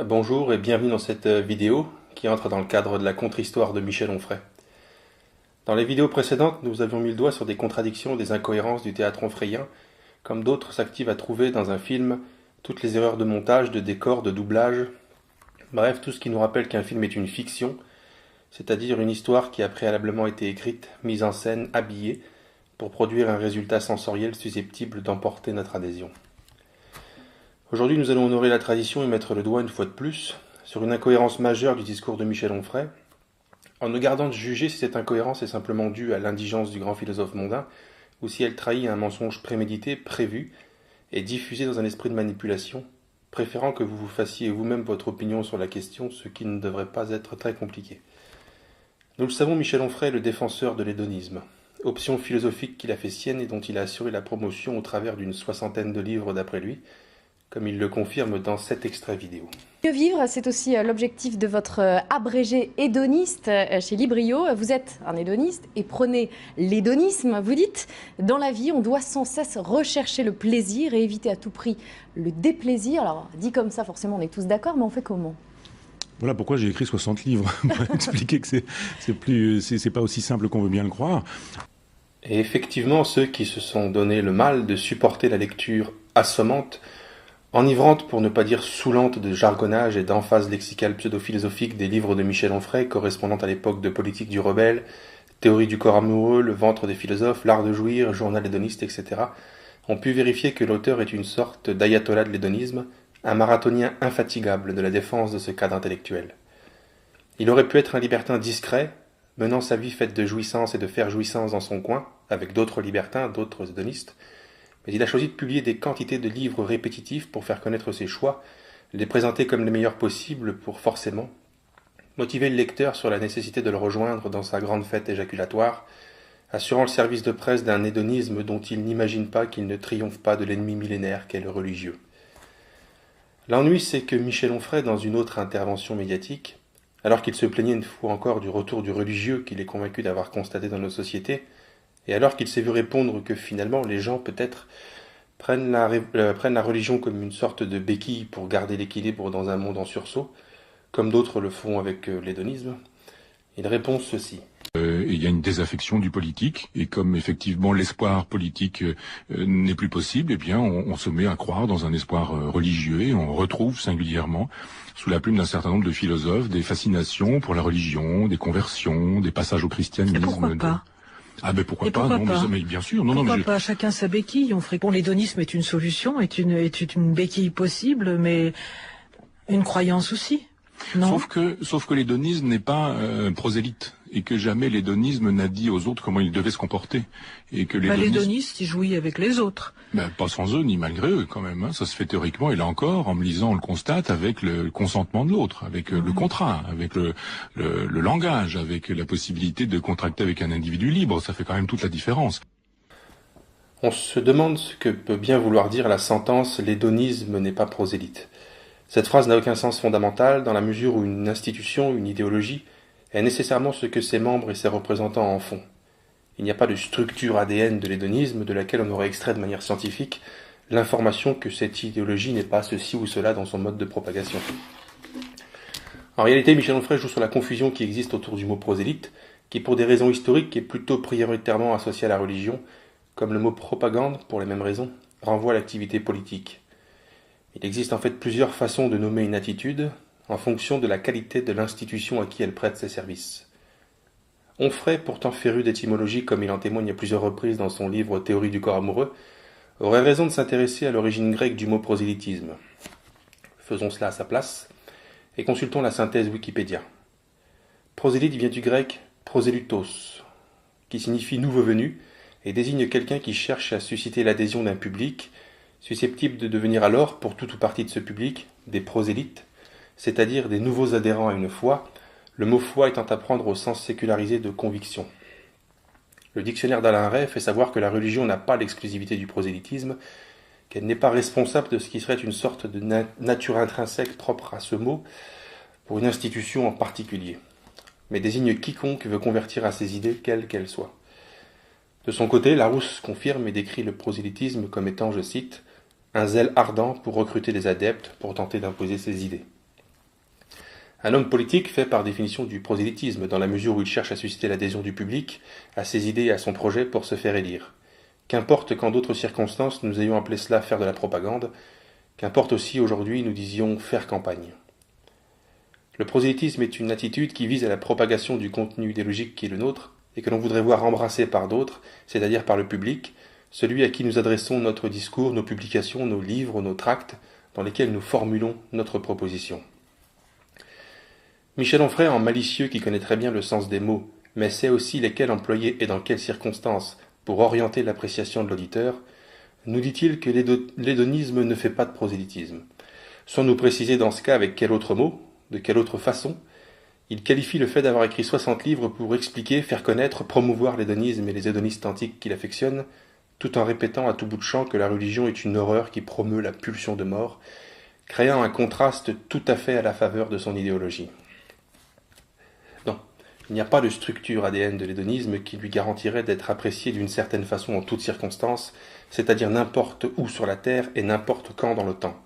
Bonjour et bienvenue dans cette vidéo qui entre dans le cadre de la contre-histoire de Michel Onfray. Dans les vidéos précédentes, nous avions mis le doigt sur des contradictions et des incohérences du théâtre onfrayen, comme d'autres s'activent à trouver dans un film toutes les erreurs de montage, de décor, de doublage, bref, tout ce qui nous rappelle qu'un film est une fiction, c'est-à-dire une histoire qui a préalablement été écrite, mise en scène, habillée, pour produire un résultat sensoriel susceptible d'emporter notre adhésion. Aujourd'hui, nous allons honorer la tradition et mettre le doigt une fois de plus sur une incohérence majeure du discours de Michel Onfray, en nous gardant de juger si cette incohérence est simplement due à l'indigence du grand philosophe mondain ou si elle trahit un mensonge prémédité, prévu et diffusé dans un esprit de manipulation, préférant que vous vous fassiez vous-même votre opinion sur la question, ce qui ne devrait pas être très compliqué. Nous le savons, Michel Onfray est le défenseur de l'hédonisme, option philosophique qu'il a fait sienne et dont il a assuré la promotion au travers d'une 60aine de livres d'après lui, comme il le confirme dans cet extrait vidéo. Mieux vivre, c'est aussi l'objectif de votre abrégé hédoniste chez Librio. Vous êtes un hédoniste et prenez l'hédonisme. Vous dites, dans la vie, on doit sans cesse rechercher le plaisir et éviter à tout prix le déplaisir. Alors, dit comme ça, forcément, on est tous d'accord, mais on fait comment ? Voilà pourquoi j'ai écrit 60 livres, pour expliquer que c'est pas aussi simple qu'on veut bien le croire. Et effectivement, ceux qui se sont donné le mal de supporter la lecture assommante, enivrante pour ne pas dire saoulante de jargonnage et d'emphase lexicale pseudo-philosophique des livres de Michel Onfray correspondant à l'époque de Politique du rebelle, Théorie du corps amoureux, Le ventre des philosophes, L'art de jouir, Journal hédoniste, etc., ont pu vérifier que l'auteur est une sorte d'ayatollah de l'hédonisme, un marathonien infatigable de la défense de ce cadre intellectuel. Il aurait pu être un libertin discret, menant sa vie faite de jouissance et de faire jouissance dans son coin, avec d'autres libertins, d'autres hédonistes, mais il a choisi de publier des quantités de livres répétitifs pour faire connaître ses choix, les présenter comme les meilleurs possibles pour forcément motiver le lecteur sur la nécessité de le rejoindre dans sa grande fête éjaculatoire, assurant le service de presse d'un hédonisme dont il n'imagine pas qu'il ne triomphe pas de l'ennemi millénaire qu'est le religieux. L'ennui, c'est que Michel Onfray, dans une autre intervention médiatique, alors qu'il se plaignait une fois encore du retour du religieux qu'il est convaincu d'avoir constaté dans nos sociétés, et alors qu'il s'est vu répondre que finalement les gens peut-être prennent la religion comme une sorte de béquille pour garder l'équilibre dans un monde en sursaut, comme d'autres le font avec l'hédonisme, il répond ceci. Il y a une désaffection du politique, et comme effectivement l'espoir politique n'est plus possible, eh bien on se met à croire dans un espoir religieux, et on retrouve singulièrement, sous la plume d'un certain nombre de philosophes, des fascinations pour la religion, des conversions, des passages au christianisme. Et pourquoi pas ? Ah ben pourquoi pas, non, mais bien sûr. Non, pourquoi mais pas chacun sa béquille. On ferait bon, l'hédonisme est une solution, est une béquille possible, mais une croyance aussi. Non. Sauf que l'hédonisme n'est pas prosélyte, et que jamais l'hédonisme n'a dit aux autres comment ils devaient se comporter, et que l'hédoniste, il jouit avec les autres. Ben, pas sans eux ni malgré eux quand même. Hein. Ça se fait théoriquement, et là encore, en me lisant, on le constate avec le consentement de l'autre, avec le contrat, avec le langage, avec la possibilité de contracter avec un individu libre. Ça fait quand même toute la différence. On se demande ce que peut bien vouloir dire la sentence « l'hédonisme n'est pas prosélyte ». Cette phrase n'a aucun sens fondamental dans la mesure où une institution, une idéologie, est nécessairement ce que ses membres et ses représentants en font. Il n'y a pas de structure ADN de l'hédonisme de laquelle on aurait extrait de manière scientifique l'information que cette idéologie n'est pas ceci ou cela dans son mode de propagation. En réalité, Michel Onfray joue sur la confusion qui existe autour du mot prosélyte, qui pour des raisons historiques est plutôt prioritairement associé à la religion, comme le mot propagande, pour les mêmes raisons, renvoie à l'activité politique. Il existe en fait plusieurs façons de nommer une attitude, en fonction de la qualité de l'institution à qui elle prête ses services. Onfray, pourtant féru d'étymologie comme il en témoigne à plusieurs reprises dans son livre Théorie du corps amoureux, aurait raison de s'intéresser à l'origine grecque du mot prosélytisme. Faisons cela à sa place, et consultons la synthèse Wikipédia. Prosélyte vient du grec prosélutos, qui signifie nouveau venu, et désigne quelqu'un qui cherche à susciter l'adhésion d'un public, susceptible de devenir alors, pour tout ou partie de ce public, des prosélytes, c'est-à-dire des nouveaux adhérents à une foi, le mot foi étant à prendre au sens sécularisé de conviction. Le dictionnaire d'Alain Ray fait savoir que la religion n'a pas l'exclusivité du prosélytisme, qu'elle n'est pas responsable de ce qui serait une sorte de nature intrinsèque propre à ce mot, pour une institution en particulier, mais désigne quiconque veut convertir à ses idées, quelles qu'elles soient. De son côté, Larousse confirme et décrit le prosélytisme comme étant, je cite, un zèle ardent pour recruter des adeptes pour tenter d'imposer ses idées. Un homme politique fait par définition du prosélytisme, dans la mesure où il cherche à susciter l'adhésion du public à ses idées et à son projet pour se faire élire. Qu'importe qu'en d'autres circonstances nous ayons appelé cela faire de la propagande, qu'importe aussi aujourd'hui nous disions faire campagne. Le prosélytisme est une attitude qui vise à la propagation du contenu idéologique qui est le nôtre, et que l'on voudrait voir embrassé par d'autres, c'est-à-dire par le public, celui à qui nous adressons notre discours, nos publications, nos livres, nos tracts, dans lesquels nous formulons notre proposition. Michel Onfray, en malicieux qui connaît très bien le sens des mots, mais sait aussi lesquels employer et dans quelles circonstances pour orienter l'appréciation de l'auditeur, nous dit-il que l'hédonisme ne fait pas de prosélytisme. Sans nous préciser dans ce cas avec quel autre mot, de quelle autre façon, il qualifie le fait d'avoir écrit 60 livres pour expliquer, faire connaître, promouvoir l'hédonisme et les hédonistes antiques qu'il affectionne, tout en répétant à tout bout de champ que la religion est une horreur qui promeut la pulsion de mort, créant un contraste tout à fait à la faveur de son idéologie. Non, il n'y a pas de structure ADN de l'hédonisme qui lui garantirait d'être apprécié d'une certaine façon en toutes circonstances, c'est-à-dire n'importe où sur la Terre et n'importe quand dans le temps.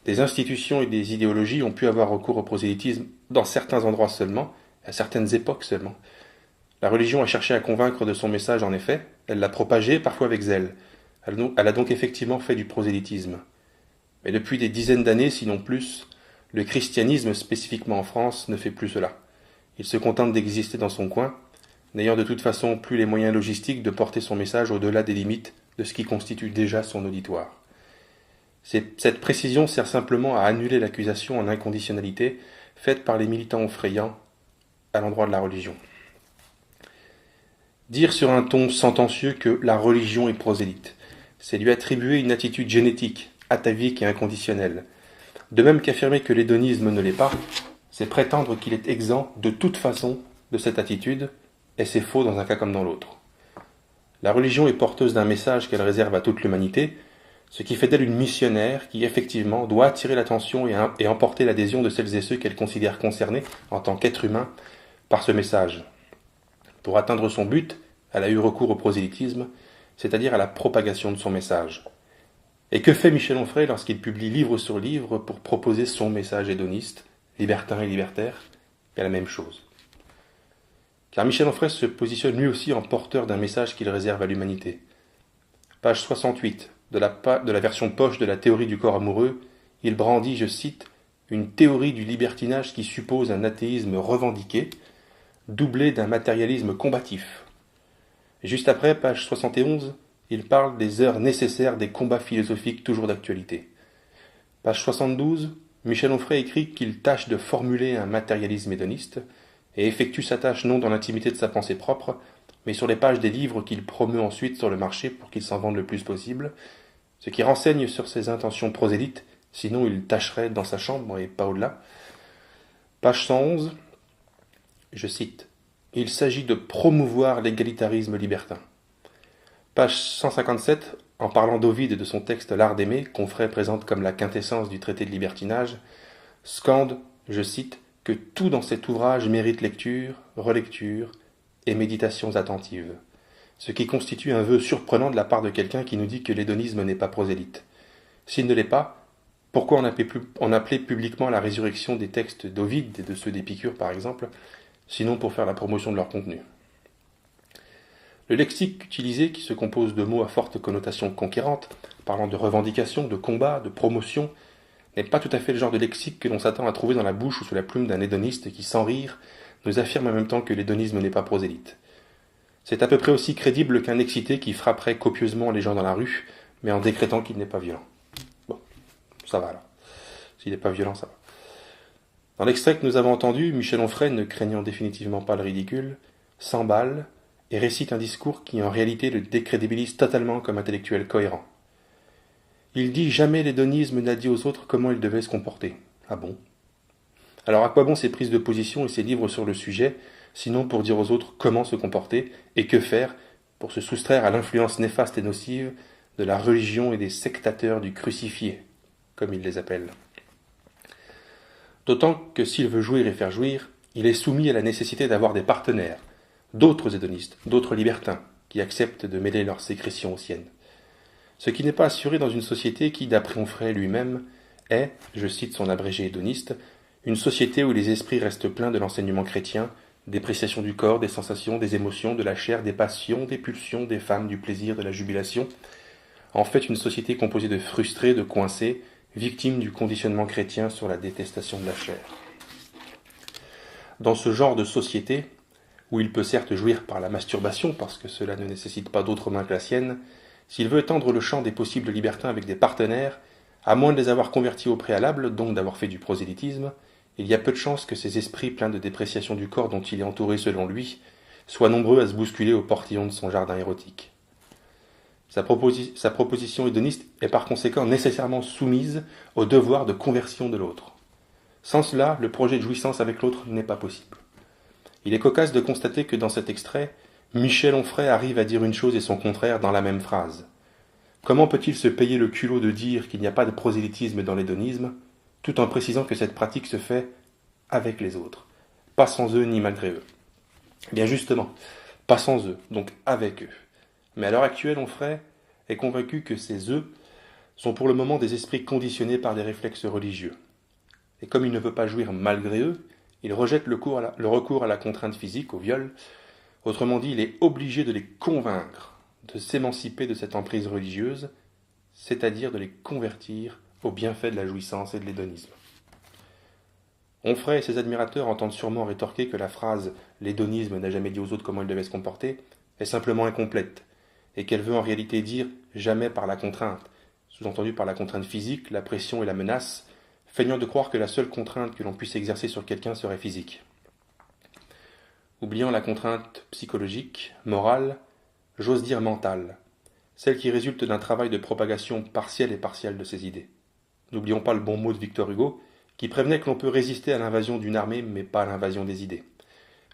Des institutions et des idéologies ont pu avoir recours au prosélytisme dans certains endroits seulement, à certaines époques seulement. La religion a cherché à convaincre de son message en effet, elle l'a propagé parfois avec zèle. Elle a donc effectivement fait du prosélytisme. Mais depuis des dizaines d'années, sinon plus, le christianisme spécifiquement en France ne fait plus cela. Il se contente d'exister dans son coin, n'ayant de toute façon plus les moyens logistiques de porter son message au-delà des limites de ce qui constitue déjà son auditoire. Cette précision sert simplement à annuler l'accusation en inconditionnalité faite par les militants onfrayants à l'endroit de la religion. Dire sur un ton sentencieux que la religion est prosélyte, c'est lui attribuer une attitude génétique, atavique et inconditionnelle. De même qu'affirmer que l'hédonisme ne l'est pas, c'est prétendre qu'il est exempt de toute façon de cette attitude, et c'est faux dans un cas comme dans l'autre. La religion est porteuse d'un message qu'elle réserve à toute l'humanité, ce qui fait d'elle une missionnaire qui, effectivement, doit attirer l'attention et emporter l'adhésion de celles et ceux qu'elle considère concernés, en tant qu'être humain, par ce message. Pour atteindre son but, elle a eu recours au prosélytisme, c'est-à-dire à la propagation de son message. Et que fait Michel Onfray lorsqu'il publie livre sur livre pour proposer son message hédoniste, libertin et libertaire? C'est la même chose. Car Michel Onfray se positionne lui aussi en porteur d'un message qu'il réserve à l'humanité. Page 68 de la version poche de la théorie du corps amoureux, il brandit, je cite, « une théorie du libertinage qui suppose un athéisme revendiqué, doublé d'un matérialisme combatif. » Juste après, page 71, il parle des heures nécessaires des combats philosophiques toujours d'actualité. Page 72, Michel Onfray écrit qu'il tâche de formuler un matérialisme hédoniste et effectue sa tâche non dans l'intimité de sa pensée propre, mais sur les pages des livres qu'il promeut ensuite sur le marché pour qu'ils s'en vendent le plus possible, ce qui renseigne sur ses intentions prosélytes, sinon il tâcherait dans sa chambre et pas au-delà. Page 111, je cite, « Il s'agit de promouvoir l'égalitarisme libertin. » Page 157, en parlant d'Ovide et de son texte L'Art d'aimer, qu'Onfray présente comme la quintessence du traité de libertinage, scande, je cite, que tout dans cet ouvrage mérite lecture, relecture et méditations attentives, ce qui constitue un vœu surprenant de la part de quelqu'un qui nous dit que l'hédonisme n'est pas prosélyte. S'il ne l'est pas, pourquoi en appeler publiquement à la résurrection des textes d'Ovide et de ceux d'Épicure par exemple, sinon pour faire la promotion de leur contenu? Le lexique utilisé, qui se compose de mots à forte connotation conquérante, parlant de revendication, de combat, de promotion, n'est pas tout à fait le genre de lexique que l'on s'attend à trouver dans la bouche ou sous la plume d'un hédoniste qui, sans rire, nous affirme en même temps que l'hédonisme n'est pas prosélyte. C'est à peu près aussi crédible qu'un excité qui frapperait copieusement les gens dans la rue, mais en décrétant qu'il n'est pas violent. Bon, ça va alors. S'il n'est pas violent, ça va. Dans l'extrait que nous avons entendu, Michel Onfray, ne craignant définitivement pas le ridicule, s'emballe et récite un discours qui en réalité le décrédibilise totalement comme intellectuel cohérent. Il dit « Jamais l'hédonisme n'a dit aux autres comment ils devaient se comporter. » Ah bon? Alors à quoi bon ces prises de position et ces livres sur le sujet, sinon pour dire aux autres comment se comporter et que faire pour se soustraire à l'influence néfaste et nocive de la religion et des sectateurs du crucifié, comme il les appelle. D'autant que s'il veut jouir et faire jouir, il est soumis à la nécessité d'avoir des partenaires, d'autres hédonistes, d'autres libertins, qui acceptent de mêler leurs sécrétions aux siennes. Ce qui n'est pas assuré dans une société qui, d'après Onfray lui-même, est, je cite son abrégé hédoniste, Une société où les esprits restent pleins de l'enseignement chrétien, dépréciation du corps, des sensations, des émotions, de la chair, des passions, des pulsions, des femmes, du plaisir, de la jubilation. En fait, une société composée de frustrés, de coincés, victimes du conditionnement chrétien sur la détestation de la chair. Dans ce genre de société, où il peut certes jouir par la masturbation, parce que cela ne nécessite pas d'autre main que la sienne, s'il veut étendre le champ des possibles libertins avec des partenaires, à moins de les avoir convertis au préalable, donc d'avoir fait du prosélytisme, il y a peu de chances que ces esprits pleins de dépréciation du corps dont il est entouré selon lui soient nombreux à se bousculer au portillon de son jardin érotique. Sa proposition hédoniste est par conséquent nécessairement soumise au devoir de conversion de l'autre. Sans cela, le projet de jouissance avec l'autre n'est pas possible. Il est cocasse de constater que dans cet extrait, Michel Onfray arrive à dire une chose et son contraire dans la même phrase. Comment peut-il se payer le culot de dire qu'il n'y a pas de prosélytisme dans l'hédonisme, tout en précisant que cette pratique se fait avec les autres, pas sans eux ni malgré eux? Bien justement, pas sans eux, donc avec eux. Mais à l'heure actuelle, Onfray est convaincu que ces eux sont pour le moment des esprits conditionnés par des réflexes religieux. Et comme il ne veut pas jouir malgré eux, il rejette le recours à la contrainte physique, au viol. Autrement dit, il est obligé de les convaincre de s'émanciper de cette emprise religieuse, c'est-à-dire de les convertir aux bienfaits de la jouissance et de l'hédonisme. Onfray et ses admirateurs entendent sûrement rétorquer que la phrase « l'hédonisme n'a jamais dit aux autres comment ils devaient se comporter » est simplement incomplète, et qu'elle veut en réalité dire « jamais par la contrainte », sous-entendu par la contrainte physique, la pression et la menace, feignant de croire que la seule contrainte que l'on puisse exercer sur quelqu'un serait physique. Oubliant la contrainte psychologique, morale, j'ose dire mentale, celle qui résulte d'un travail de propagation partielle et partielle de ses idées. N'oublions pas le bon mot de Victor Hugo, qui prévenait que l'on peut résister à l'invasion d'une armée, mais pas à l'invasion des idées.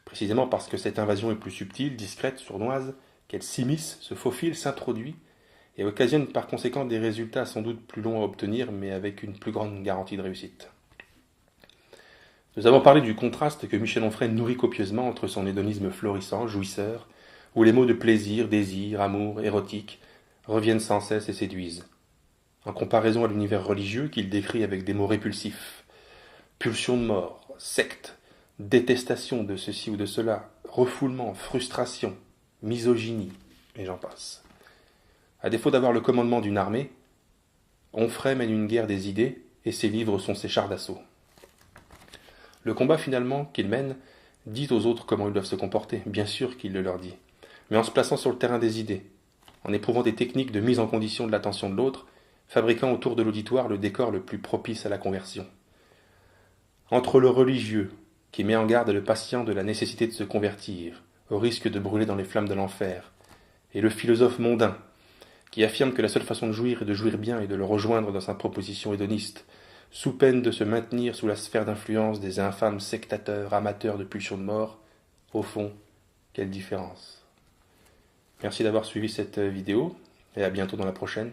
Précisément parce que cette invasion est plus subtile, discrète, sournoise, qu'elle s'immisce, se faufile, s'introduit, et occasionne par conséquent des résultats sans doute plus longs à obtenir, mais avec une plus grande garantie de réussite. Nous avons parlé du contraste que Michel Onfray nourrit copieusement entre son hédonisme florissant, jouisseur, où les mots de plaisir, désir, amour, érotique reviennent sans cesse et séduisent, en comparaison à l'univers religieux qu'il décrit avec des mots répulsifs, pulsion de mort, secte, détestation de ceci ou de cela, refoulement, frustration, misogynie, et j'en passe. À défaut d'avoir le commandement d'une armée, Onfray mène une guerre des idées et ses livres sont ses chars d'assaut. Le combat finalement qu'il mène dit aux autres comment ils doivent se comporter, bien sûr qu'il le leur dit, mais en se plaçant sur le terrain des idées, en éprouvant des techniques de mise en condition de l'attention de l'autre, fabriquant autour de l'auditoire le décor le plus propice à la conversion. Entre le religieux, qui met en garde le patient de la nécessité de se convertir, au risque de brûler dans les flammes de l'enfer, et le philosophe mondain, qui affirme que la seule façon de jouir est de jouir bien et de le rejoindre dans sa proposition hédoniste, sous peine de se maintenir sous la sphère d'influence des infâmes sectateurs amateurs de pulsions de mort, au fond, quelle différence. Merci d'avoir suivi cette vidéo, et à bientôt dans la prochaine.